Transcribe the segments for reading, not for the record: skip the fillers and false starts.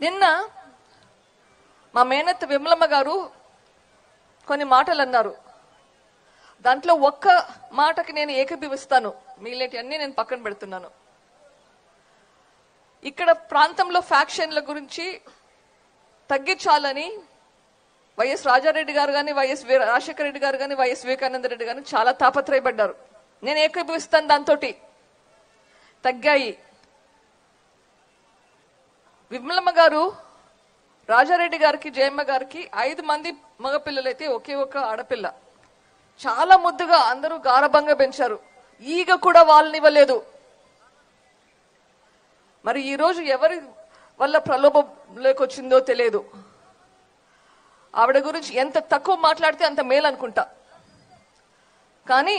నిన్న మా మేనత్త విమలమ్మ గారు కొన్ని మాటలు అన్నారు. దాంట్లో ఒక్క మాటకి నేను ఏకీభవిస్తాను, మిగిలినటి అన్ని నేను పక్కన పెడుతున్నాను. ఇక్కడ ప్రాంతంలో ఫ్యాక్షన్ల గురించి తగ్గించాలని వైఎస్ రాజారెడ్డి గారు కానీ, వైఎస్ రాజశేఖర రెడ్డి గారు కానీ, వైఎస్ వివేకానంద రెడ్డి గారు చాలా తాపత్రయపడ్డారు. నేను ఏకీభవిస్తాను. దాంతో తగ్గాయి. విమలమ్మ గారు రాజారెడ్డి గారికి, జయమ్మ గారికి 5 మంది మగపిల్లలైతే ఒకే ఒక ఆడపిల్ల. చాలా ముద్దుగా అందరూ గారభంగా పెంచారు. ఈగ కూడా వాళ్ళనివ్వలేదు. మరి ఈ రోజు ఎవరి వల్ల ప్రలోభంలోకి వచ్చిందో తెలియదు. ఆవిడ గురించి ఎంత తక్కువ మాట్లాడితే అంత మేలు అనుకుంటా. కానీ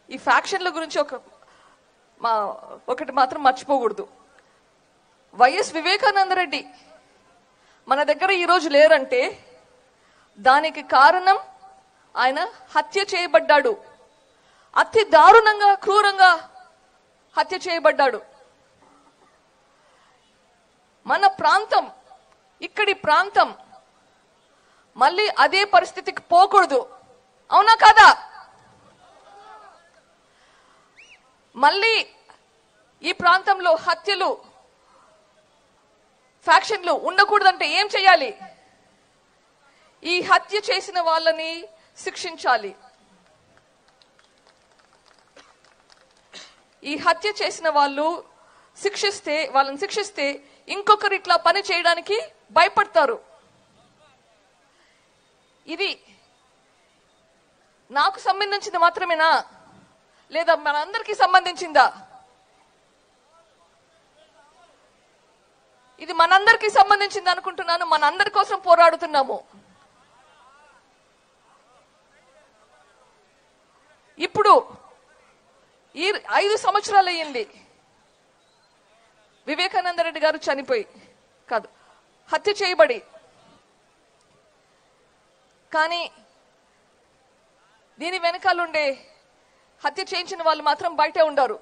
ఈ ఫ్యాక్షన్ల గురించి ఒకటి మాత్రం మర్చిపోకూడదు. వైఎస్ వివేకానంద రెడ్డి మన దగ్గర ఈరోజు లేరంటే దానికి కారణం ఆయన హత్య చేయబడ్డాడు. అతి దారుణంగా, క్రూరంగా హత్య చేయబడ్డాడు. మన ప్రాంతం, ఇక్కడి ప్రాంతం మళ్ళీ అదే పరిస్థితికి పోకూడదు. అవునా కాదా? మళ్ళీ ఈ ప్రాంతంలో హత్యలు, ఫ్యాక్షన్లు ఉండకూడదంటే ఏం చేయాలి? ఈ హత్య చేసిన వాళ్ళని శిక్షించాలి. ఈ హత్య చేసిన వాళ్ళని శిక్షిస్తే ఇంకొకరు ఇట్లా పని చేయడానికి భయపడతారు. ఇది నాకు సంబంధించింది మాత్రమేనా, లేదా మనందరికీ సంబంధించిందా? ఇది మనందరికీ సంబంధించింది అనుకుంటున్నాను. మనందరి కోసం పోరాడుతున్నాము. ఇప్పుడు ఈ 5 సంవత్సరాలు అయ్యింది వివేకానంద రెడ్డి గారు చనిపోయి, కాదు హత్య చేయబడి. కానీ దీని వెనకాలండే హత్య చేయించిన వాళ్ళు మాత్రం బయటే ఉండారు.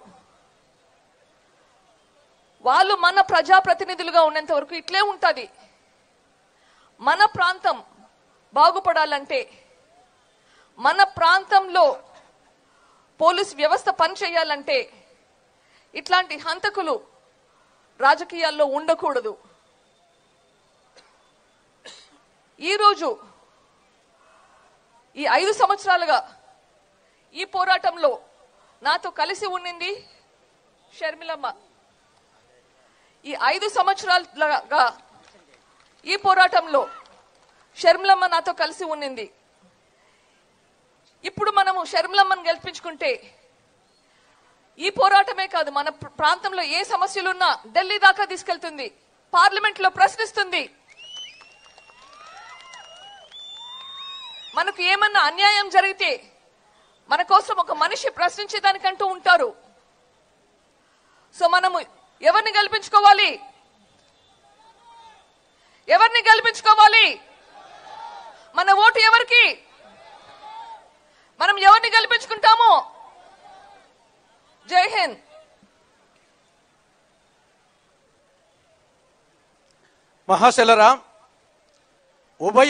వాళ్ళు మన ప్రజాప్రతినిధులుగా ఉన్నంత వరకు ఇట్లే ఉంటుంది. మన ప్రాంతం బాగుపడాలంటే, మన ప్రాంతంలో పోలీస్ వ్యవస్థ పనిచేయాలంటే ఇట్లాంటి హంతకులు రాజకీయాల్లో ఉండకూడదు. ఈరోజు ఈ 5 సంవత్సరాలుగా ఈ పోరాటంలో నాతో కలిసి ఉండింది షర్మిలమ్మ. ఈ 5 సంవత్సరాలుగా ఈ పోరాటంలో షర్మిలమ్మ నాతో కలిసి ఉండింది. ఇప్పుడు మనము షర్మిలమ్మను గెలిపించుకుంటే ఈ పోరాటమే కాదు, మన ప్రాంతంలో ఏ సమస్యలున్నా ఢిల్లీ దాకా తీసుకెళ్తుంది, పార్లమెంట్ లో ప్రశ్నిస్తుంది. మనకు ఏమన్నా అన్యాయం జరిగితే మన కోసం ఒక మనిషి ప్రశ్నించేదానికంటూ ఉంటారు. సో మనము ఎవరిని గెలిపించుకోవాలి? ఎవరిని గెలిపించుకోవాలి? మన ఓటు ఎవరికి? మనం ఎవరిని గెలిపించుకుంటాము? జై హింద్. మహాశలరా, ఉభయ